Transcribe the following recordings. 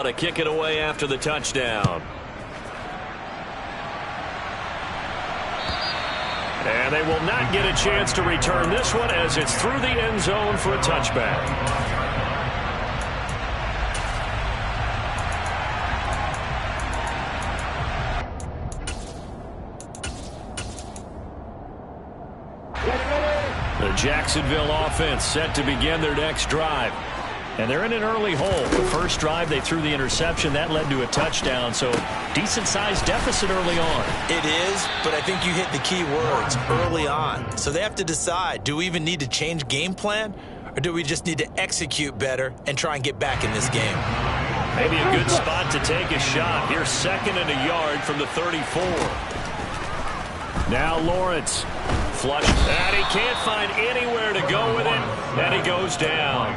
To kick it away after the touchdown. And they will not get a chance to return this one as it's through the end zone for a touchback. The Jacksonville offense set to begin their next drive. And they're in an early hole. The first drive, they threw the interception. That led to a touchdown. So, decent-sized deficit early on. It is, but I think you hit the key words, early on. So they have to decide, do we even need to change game plan? Or do we just need to execute better and try and get back in this game? Maybe a good spot to take a shot. Here's 2nd and a yard from the 34. Now Lawrence. Flush. And he can't find anywhere to go with it. And he goes down.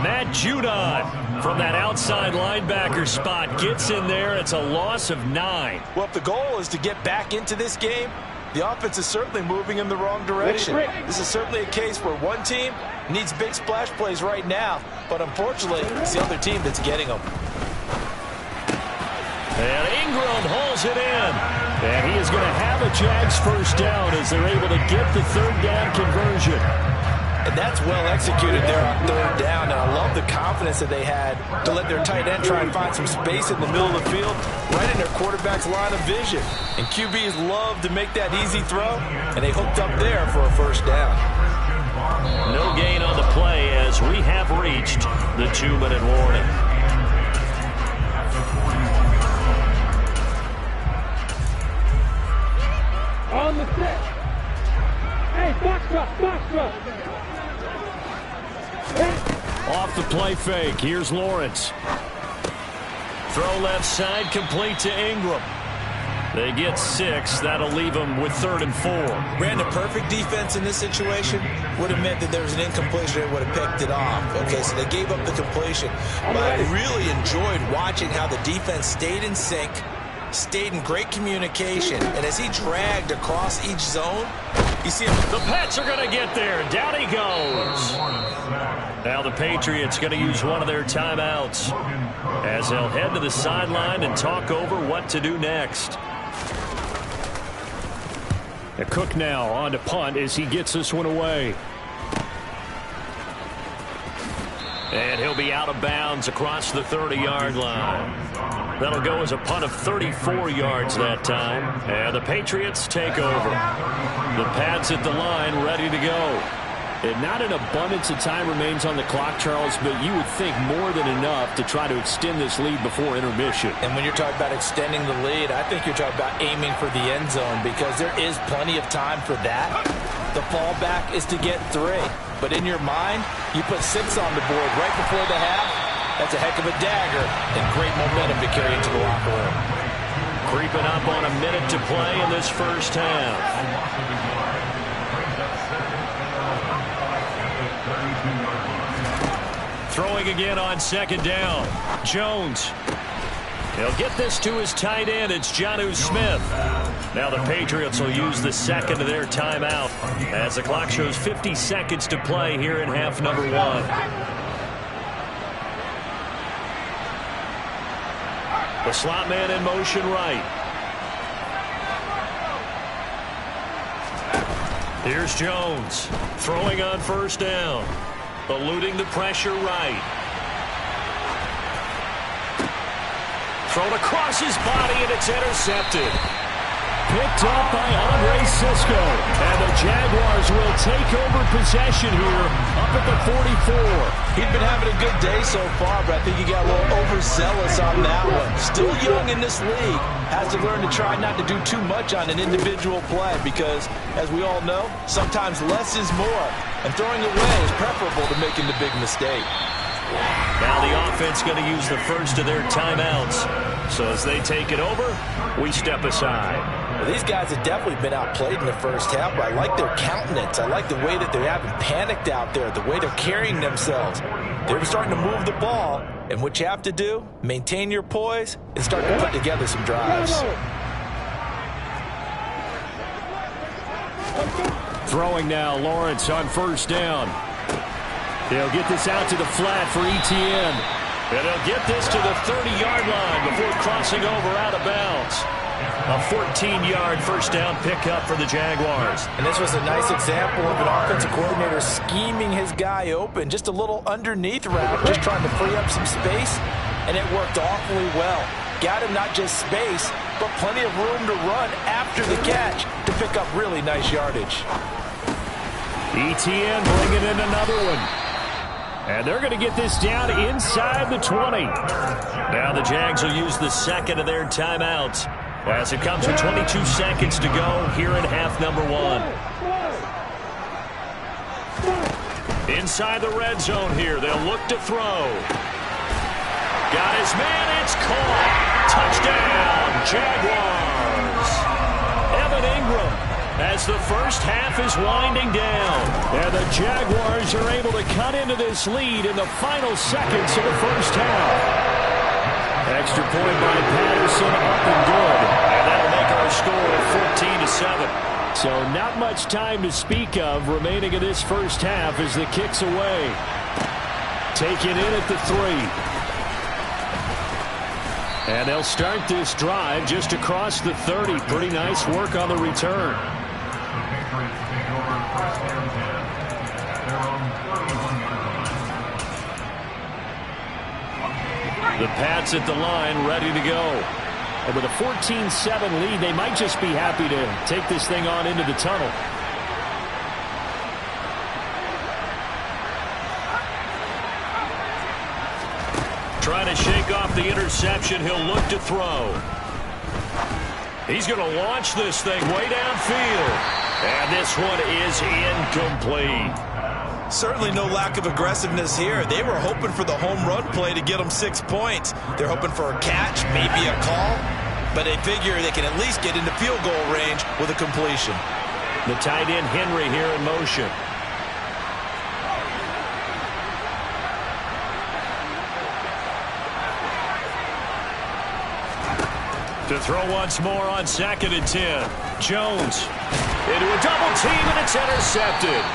Matt Judon from that outside linebacker spot gets in there. It's a loss of 9. Well, if the goal is to get back into this game, the offense is certainly moving in the wrong direction. This is certainly a case where one team needs big splash plays right now, but unfortunately, it's the other team that's getting them. And Ingram hauls it in. And he is going to have a Jags first down as they're able to get the 3rd down conversion. And that's well executed there on 3rd down. And I love the confidence that they had to let their tight end try and find some space in the middle of the field, right in their quarterback's line of vision. And QBs love to make that easy throw, and they hooked up there for a first down. No gain on the play as we have reached the 2-minute warning. On the set. Hey, box truck. Off the play fake. Here's Lawrence. Throw left side, complete to Ingram. They get 6. That'll leave them with 3rd and 4. Ran the perfect defense in this situation. Would have meant that there was an incompletion. They would have picked it off. Okay, so they gave up the completion. But I really enjoyed watching how the defense stayed in sync, stayed in great communication, and as he dragged across each zone, you see him. The Pats are going to get there. Down he goes. Now the Patriots going to use one of their timeouts as they'll head to the sideline and talk over what to do next. Cook now on to punt as he gets this one away. And he'll be out of bounds across the 30-yard line. That'll go as a punt of 34 yards that time. And the Patriots take over. The Pats at the line ready to go. And not an abundance of time remains on the clock, Charles, but you would think more than enough to try to extend this lead before intermission. And when you're talking about extending the lead, I think you're talking about aiming for the end zone because there is plenty of time for that. The fallback is to get 3. But in your mind, you put 6 on the board right before the half. That's a heck of a dagger and great momentum to carry into the locker room. Creeping up on a minute to play in this first half. Throwing again on 2nd down. Jones. He'll get this to his tight end. It's Jonnu Smith. Now the Patriots will use the 2nd of their timeout as the clock shows 50 seconds to play here in half number 1. The slot man in motion right. Here's Jones. Throwing on 1st down. Eluding the pressure right. Thrown across his body, and it's intercepted. Picked up by Andre Sisco. And the Jaguars will take over possession here up at the 44. He'd been having a good day so far, but I think he got a little overzealous on that one. Still young in this league. Has to learn to try not to do too much on an individual play because, as we all know, sometimes less is more. And throwing away is preferable to making the big mistake. Now the offense going to use the first of their timeouts. So as they take it over, we step aside. Well, these guys have definitely been outplayed in the first half, but I like their countenance. I like the way that they haven't panicked out there, the way they're carrying themselves. They're starting to move the ball, and what you have to do, maintain your poise and start to put together some drives. Throwing now, Lawrence on 1st down. They'll get this out to the flat for Etienne. And they'll get this to the 30-yard line before crossing over out of bounds. A 14-yard first down pickup for the Jaguars. And this was a nice example of an offensive coordinator scheming his guy open. Just a little underneath route, just trying to free up some space, and it worked awfully well. Got him not just space, but plenty of room to run after the catch to pick up really nice yardage. ETN bringing in another one. And they're going to get this down inside the 20. Now the Jags will use the second of their timeouts as it comes with 22 seconds to go here in half number one. Inside the red zone here, they'll look to throw. Got his man, it's caught. Touchdown, Jaguars. Evan Ingram as the first half is winding down. And the Jaguars are able to cut into this lead in the final seconds of the first half. Extra point by Patterson, up and good. And that'll make our score 14-7. So not much time to speak of remaining in this first half as the kick's away. Taken in at the 3. And they'll start this drive just across the 30. Pretty nice work on the return. The Pats at the line, ready to go. And with a 14-7 lead, they might just be happy to take this thing on into the tunnel. Trying to shake off the interception. He'll look to throw. He's going to launch this thing way downfield. And this one is incomplete. Certainly no lack of aggressiveness here. They were hoping for the home run play to get them 6 points. They're hoping for a catch, maybe a call. But they figure they can at least get into field goal range with a completion. The tight end Henry here in motion. To throw once more on 2nd and 10. Jones into a double team, and it's intercepted.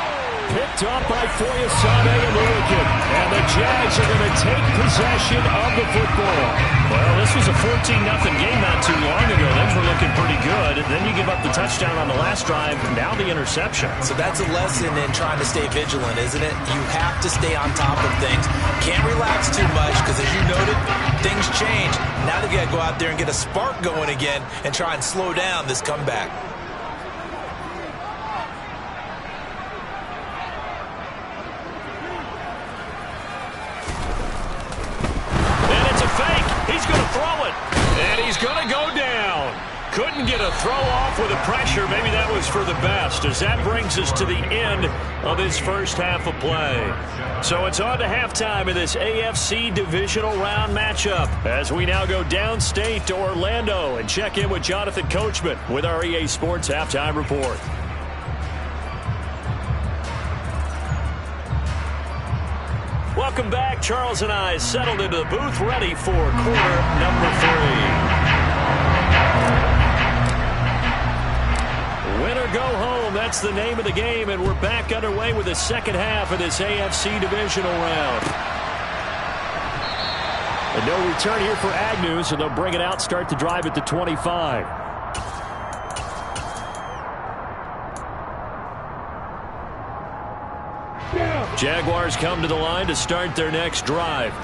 Picked up by Foyesade and Lurikin. And the Jags are going to take possession of the football. Well, this was a 14-0 game not too long ago. Things were looking pretty good. And then you give up the touchdown on the last drive. Now the interception. So that's a lesson in trying to stay vigilant, isn't it? You have to stay on top of things. Can't relax too much because, as you noted, things change. Now they've got to go out there and get a spark going again and try and slow down this comeback. He's going to throw it, and he's going to go down. Couldn't get a throw off with the pressure. Maybe that was for the best, as that brings us to the end of this first half of play. So it's on to halftime in this AFC Divisional Round matchup as we now go downstate to Orlando and check in with Jonathan Coachman with our EA Sports Halftime Report. Welcome back. Charles and I settled into the booth, ready for quarter number 3. Win or go home, that's the name of the game, and we're back underway with the second half of this AFC Divisional Round. And no return here for Agnew, so they'll bring it out, start the drive at the 25. Jaguars come to the line to start their next drive.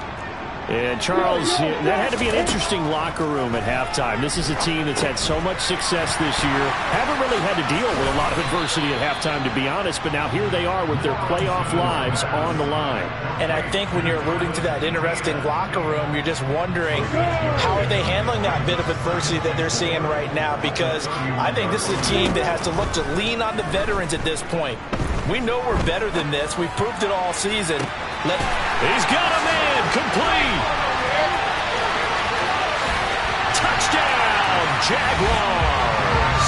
And Charles, that had to be an interesting locker room at halftime. This is a team that's had so much success this year. Haven't really had to deal with a lot of adversity at halftime, to be honest. But now here they are with their playoff lives on the line. And I think when you're alluding to that interesting locker room, you're just wondering how are they handling that bit of adversity that they're seeing right now? Because I think this is a team that has to look to lean on the veterans at this point. We know we're better than this. We've proved it all season. He's got a man. Complete. Touchdown, Jaguars.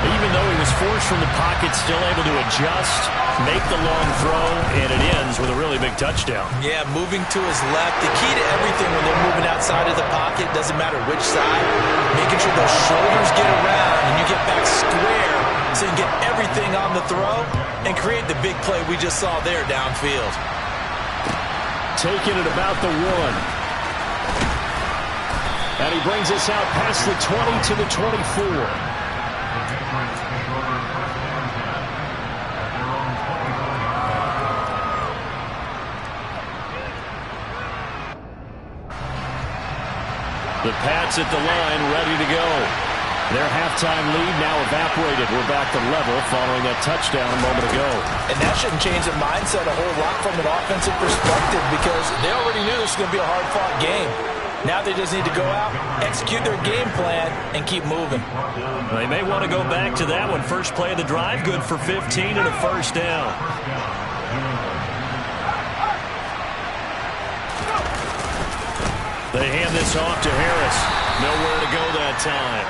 Even though he was forced from the pocket, still able to adjust, make the long throw, and it ends with a really big touchdown. Yeah, moving to his left. The key to everything when they're moving outside of the pocket, doesn't matter which side, making sure those shoulders get around and you get back square so you can get everything on the throw and create the big play we just saw there downfield. taken at about the 1. And he brings us out past the 20 to the 24. The Pats at the line, ready to go. Their halftime lead now evaporated. We're back to level following that touchdown a moment ago. And that shouldn't change the mindset a whole lot from an offensive perspective because they already knew this was going to be a hard-fought game. Now they just need to go out, execute their game plan, and keep moving. They may want to go back to that one. First play of the drive, good for 15 and a first down. They hand this off to Harris. Nowhere to go that time.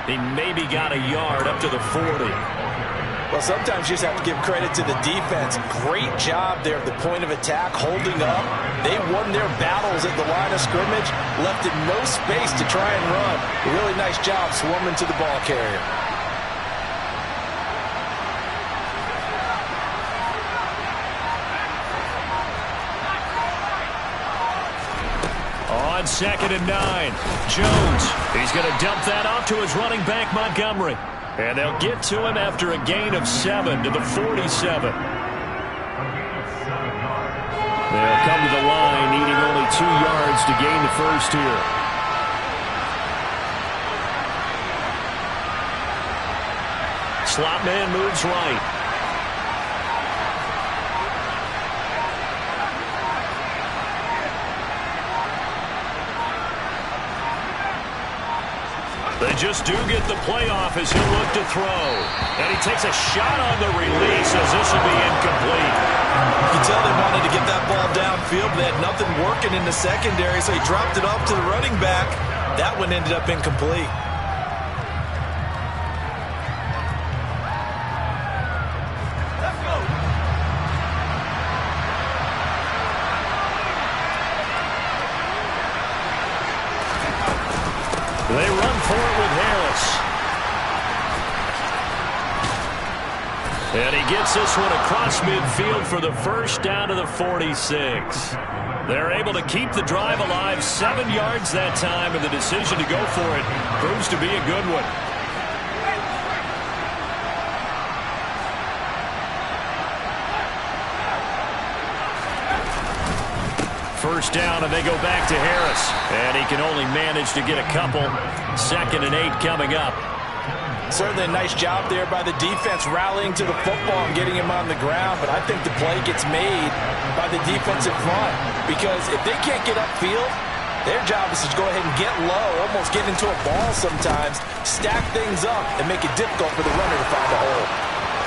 He maybe got a yard up to the 40. Well, sometimes you just have to give credit to the defense. Great job there at the point of attack, holding up. They won their battles at the line of scrimmage, left it no space to try and run. A really nice job swarming to the ball carrier. On 2nd and 9, Jones. He's going to dump that off to his running back, Montgomery. And they'll get to him after a gain of 7 to the 47. They'll come to the line, needing only 2 yards to gain the first here. Slot man moves right. They just do get the playoff as he'll look to throw. And he takes a shot on the release as this will be incomplete. You can tell they wanted to get that ball downfield, but they had nothing working in the secondary, so he dropped it off to the running back. That one ended up incomplete. They run for it with Harris. And he gets this one across midfield for the first down to the 46. They're able to keep the drive alive, 7 yards that time, and the decision to go for it proves to be a good one. First down, and they go back to Harris. And he can only manage to get a couple. 2nd and 8 coming up. Certainly a nice job there by the defense rallying to the football and getting him on the ground. But I think the play gets made by the defensive front. Because if they can't get upfield, their job is to go ahead and get low, almost get into a ball sometimes, stack things up, and make it difficult for the runner to find a hole.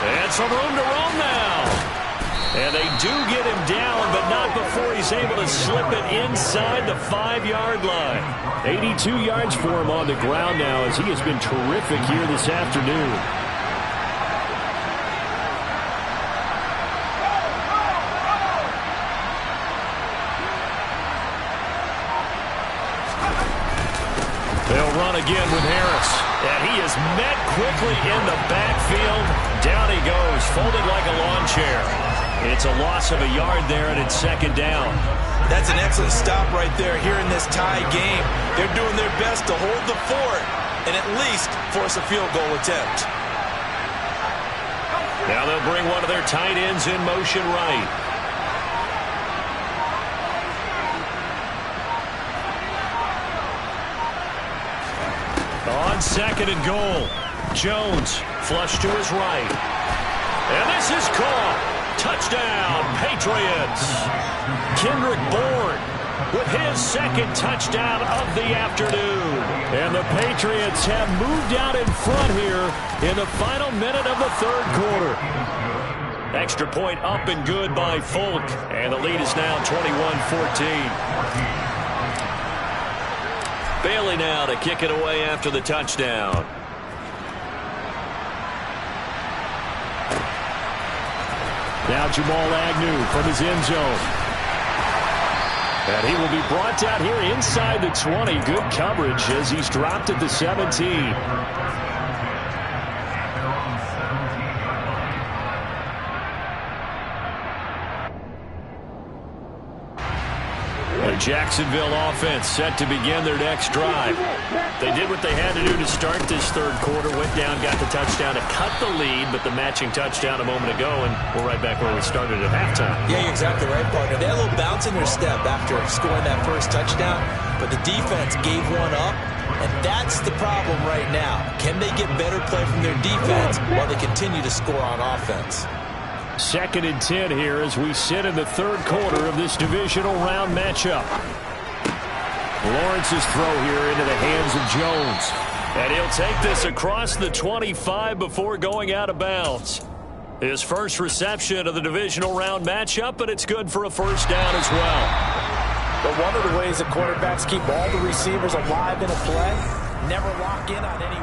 And some room to roam now. And they do get him down, but not before he's able to slip it inside the 5-yard line. 82 yards for him on the ground now as he has been terrific here this afternoon. They'll run again with Harris. And he is met quickly in the backfield. Down he goes, folded like a lawn chair. It's a loss of a yard there, and it's 2nd down. That's an excellent stop right there here in this tie game. They're doing their best to hold the fort and at least force a field goal attempt. Now they'll bring one of their tight ends in motion right. On 2nd and goal, Jones flush to his right. And this is caught. Touchdown, Patriots. Kendrick Bourne with his 2nd touchdown of the afternoon. And the Patriots have moved out in front here in the final minute of the 3rd quarter. Extra point up and good by Folk. And the lead is now 21-14. Bailey now to kick it away after the touchdown. Now Jamal Agnew from his end zone. And he will be brought down here inside the 20. Good coverage as he's dropped at the 17. Jacksonville offense set to begin their next drive. They did what they had to do to start this third quarter. Went down, got the touchdown to cut the lead, but the matching touchdown a moment ago, and we're right back where we started at halftime. Yeah, you're exactly right, partner. They had a little bounce in their step after scoring that first touchdown, but the defense gave one up, and that's the problem right now. Can they get better play from their defense while they continue to score on offense? 2nd and 10 here as we sit in the third quarter of this divisional round matchup. Lawrence's throw here into the hands of Jones. And he'll take this across the 25 before going out of bounds. His first reception of the divisional round matchup, but it's good for a first down as well. But one of the ways that quarterbacks keep all the receivers alive in a play, never lock in on any.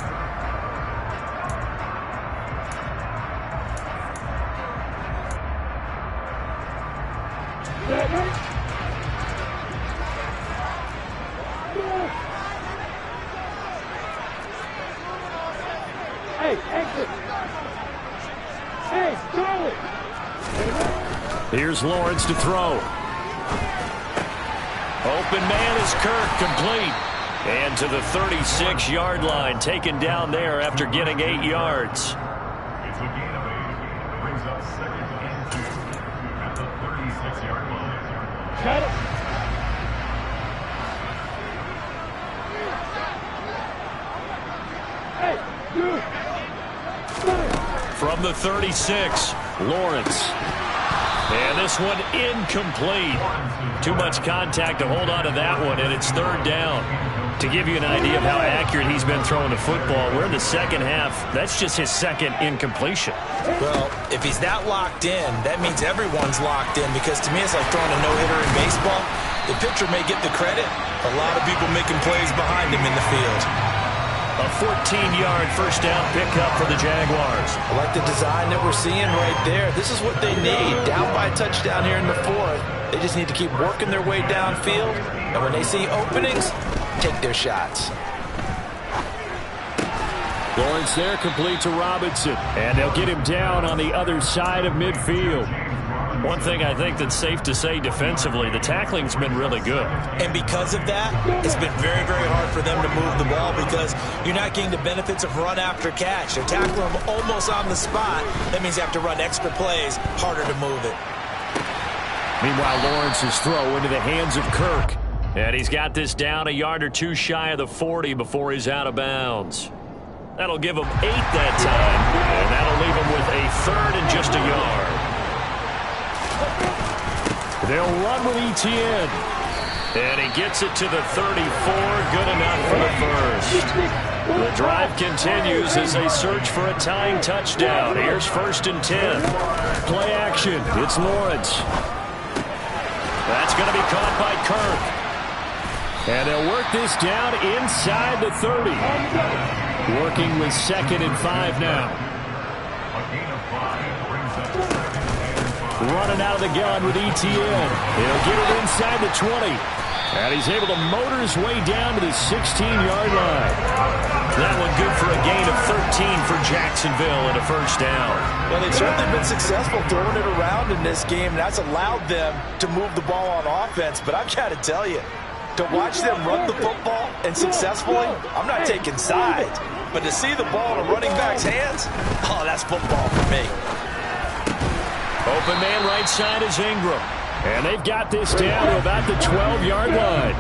Hey, exit. Hey, Charlie. Here's Lawrence to throw. Open man is Kirk, complete. And to the 36-yard line, taken down there after getting 8 yards. It's a gain of 8. Brings up 2nd and 2 at the 36-yard line. Got it. Hey, dude. From the 36, Lawrence. And this one incomplete. Too much contact to hold on to that one, and it's 3rd down. To give you an idea of how accurate he's been throwing the football, we're in the second half. That's just his 2nd incompletion. Well, if he's that locked in, that means everyone's locked in, because to me it's like throwing a no-hitter in baseball. The pitcher may get the credit. A lot of people making plays behind him in the field. A 14-yard first down pickup for the Jaguars. I like the design that we're seeing right there. This is what they need. Down by a touchdown here in the 4th. They just need to keep working their way downfield. And when they see openings, take their shots. Lawrence there, complete to Robinson. And they'll get him down on the other side of midfield. One thing I think that's safe to say defensively, the tackling's been really good. And because of that, it's been very, very hard for them to move the ball, because you're not getting the benefits of run after catch. They're tackling them almost on the spot. That means you have to run extra plays, harder to move it. Meanwhile, Lawrence's throw into the hands of Kirk. And he's got this down a yard or two shy of the 40 before he's out of bounds. That'll give him 8 that time, and that'll leave him with a 3rd and just a yard. They'll run with Etienne. And he gets it to the 34. Good enough for the first. The drive continues as they search for a tying touchdown. Here's 1st and 10. Play action. It's Lawrence. That's going to be caught by Kirk. And they'll work this down inside the 30. Working with 2nd and 5 now. A gain of 5 brings up 2nd and 5. Running out of the gun with Etienne. He'll get it inside the 20. And he's able to motor his way down to the 16-yard line. That one good for a gain of 13 for Jacksonville and a first down. Well, they've certainly been successful throwing it around in this game, and that's allowed them to move the ball on offense. But I've got to tell you, to watch them run the football and successfully, I'm not taking sides. But to see the ball in a running back's hands, oh, that's football for me. Open man right side is Ingram. And they've got this down to about the 12-yard line.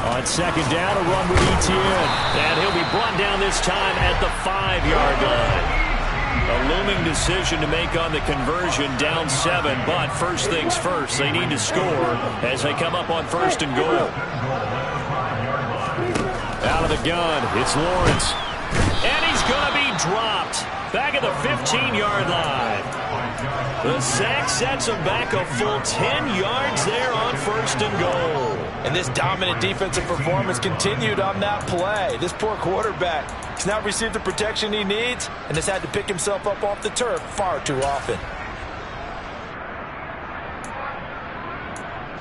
On 2nd down, a run with Etienne. And he'll be brought down this time at the 5-yard line. A looming decision to make on the conversion, down 7. But first things first, they need to score as they come up on 1st and goal. Out of the gun, it's Lawrence. And he's going to be dropped back at the 15-yard line. The sack sets him back a full 10 yards there on 1st and goal. And this dominant defensive performance continued on that play. This poor quarterback has not received the protection he needs and has had to pick himself up off the turf far too often.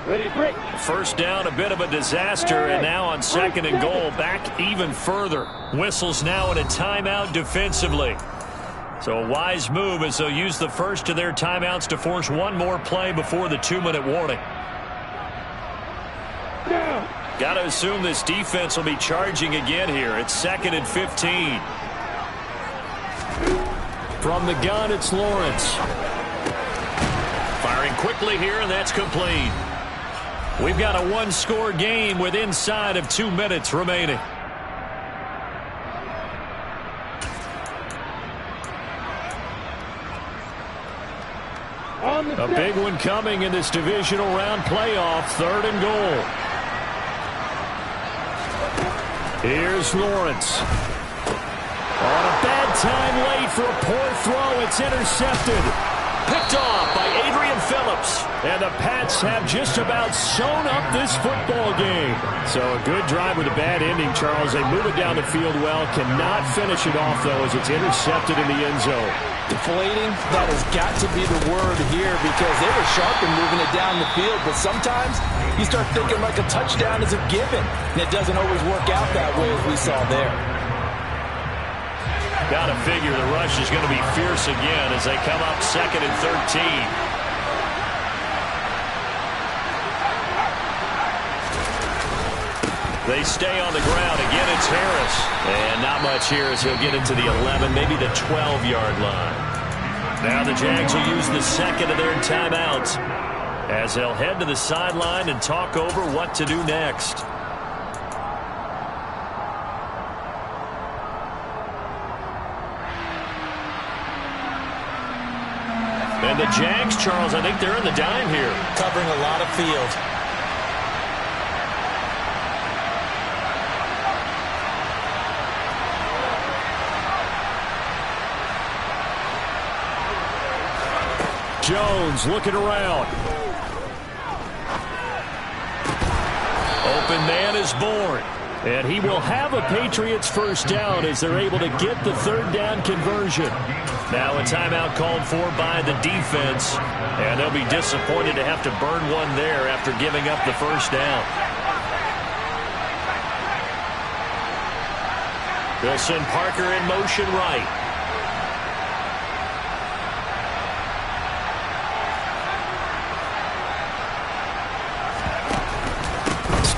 Ready, break. First down, a bit of a disaster, and now on 2nd and goal, back even further. Whistles now in a timeout defensively. So a wise move as they'll use the first of their timeouts to force one more play before the 2-minute warning. Got to assume this defense will be charging again here. It's 2nd and 15. From the gun, it's Lawrence. Firing quickly here, and that's complete. We've got a one-score game with inside of 2 minutes remaining. A big one coming in this divisional round playoff, 3rd and goal. Here's Lawrence. On a bad time late for a poor throw. It's intercepted. Picked off by Adrian Phillips. And the Pats have just about sewn up this football game. So a good drive with a bad ending, Charles. They move it down the field well. Cannot finish it off, though, as it's intercepted in the end zone. Deflating, that has got to be the word here because they were sharp in moving it down the field. But sometimes you start thinking like a touchdown is a given. And it doesn't always work out that way as we saw there. Got to figure the rush is going to be fierce again as they come up 2nd and 13. They stay on the ground. Again, it's Harris. And not much here as he'll get into the 11, maybe the 12-yard line. Now the Jags will use the second of their timeouts as they'll head to the sideline and talk over what to do next. And the Jags, Charles, I think they're in the dime here. Covering a lot of field. Jones looking around. Open man is born. And he will have a Patriots first down as they're able to get the 3rd down conversion. Now a timeout called for by the defense. And they'll be disappointed to have to burn one there after giving up the first down. They'll send Parker in motion right.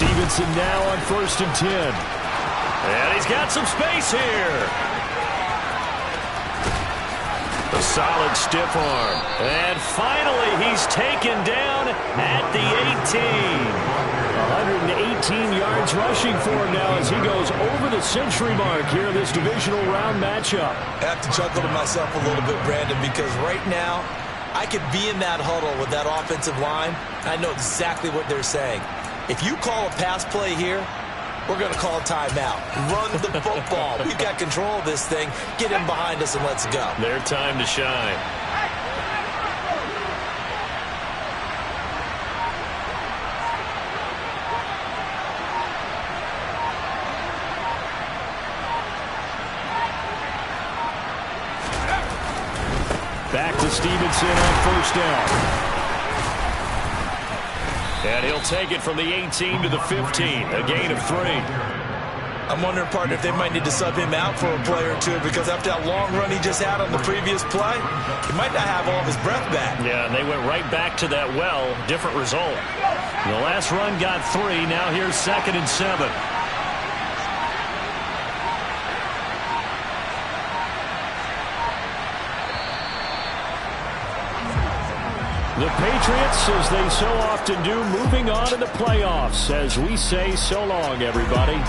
Stevenson now on 1st and 10. And he's got some space here. A solid stiff arm. And finally, he's taken down at the 18. 118 yards rushing for him now as he goes over the century mark here in this divisional round matchup. I have to chuckle to myself a little bit, Brandon, because right now I could be in that huddle with that offensive line. I know exactly what they're saying. If you call a pass play here, we're going to call a timeout. Run the football. We've got control of this thing. Get him behind us and let's go. Their time to shine. Back to Stevenson on 1st down. And he'll take it from the 18 to the 15, a gain of 3. I'm wondering, partner, if they might need to sub him out for a play or two because after that long run he just had on the previous play, he might not have all of his breath back. Yeah, and they went right back to that well. Different result. The last run got 3. Now here's 2nd and 7. The Patriots, as they so often do, moving on in the playoffs as we say so long, everybody.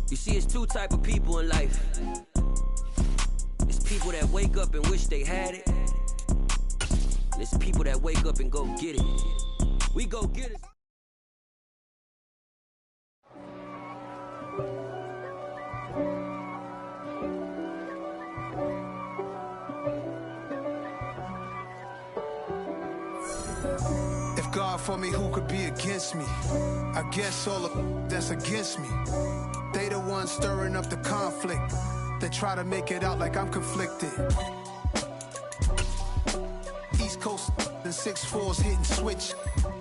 You see, it's two type of people in life. It's people that wake up and wish they had it. There's people that wake up and go get it. We go get it. If God for me, who could be against me? I guess all of that's against me. They the ones stirring up the conflict. They try to make it out like I'm conflicted. East Coast and 6'4's hitting switch.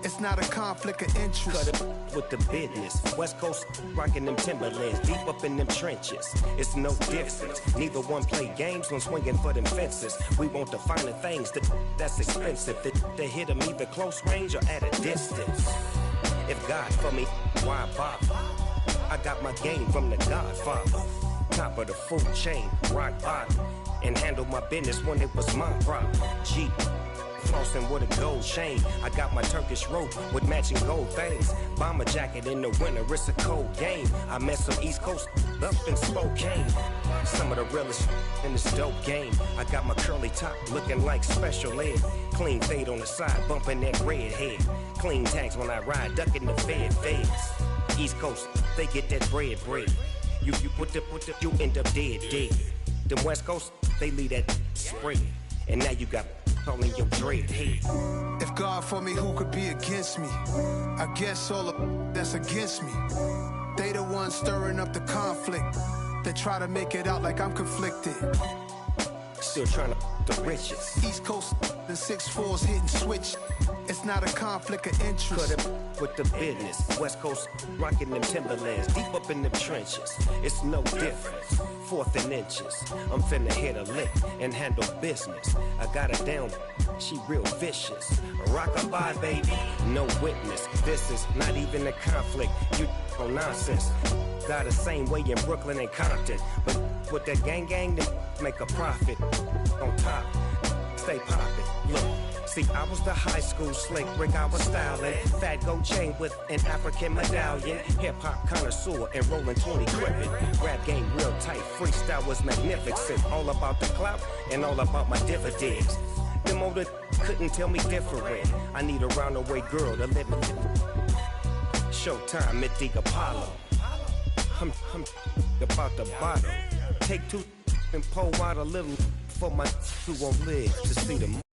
It's not a conflict of interest. Cut it with the business. West Coast rocking them Timberlands, deep up in them trenches. It's no difference. Neither one play games when swinging for them fences. We want the finer things that's expensive. They hit them either close range or at a distance. If God for me, why bother? I got my game from the Godfather. Top of the food chain, rock bottom. And handle my business when it was my problem. G. Flossing with a gold chain. I got my Turkish rope with matching gold things. Bomber jacket in the winter, it's a cold game. I met some East Coast up in Spokane. Some of the realest in this dope game. I got my curly top looking like special ed. Clean fade on the side, bumping that red head. Clean tags when I ride, ducking the feds. East Coast, they get that bread. You you end up dead. The West Coast, they leave that spread. And now you got calling your dread head. If God for me, who could be against me? I guess all of that's against me. They the ones stirring up the conflict. They try to make it out like I'm conflicted. Still trying to the riches. East Coast and 6'4's hitting switch. It's not a conflict of interest. Cut it with the business. West Coast rocking them Timberlands, deep up in them trenches. It's no difference. 4th and inches. I'm finna hit a lick and handle business. I got her down, she real vicious. Rock-a-bye, baby, no witness. This is not even a conflict. You on nonsense. Got the same way in Brooklyn and Compton. But with that gang, they make a profit. On top, stay poppin'. Look. See, I was the high school slick Rick, I was styling. Fat gold chain with an African medallion. Hip-hop connoisseur and rolling 20 gripping. Rap game real tight, freestyle was magnificent. All about the clout and all about my dividends. Them older couldn't tell me different. I need a roundaway girl to live in. Showtime at the Apollo. I'm about the bottom. Take 2 and pour out a little for my who won't live to see the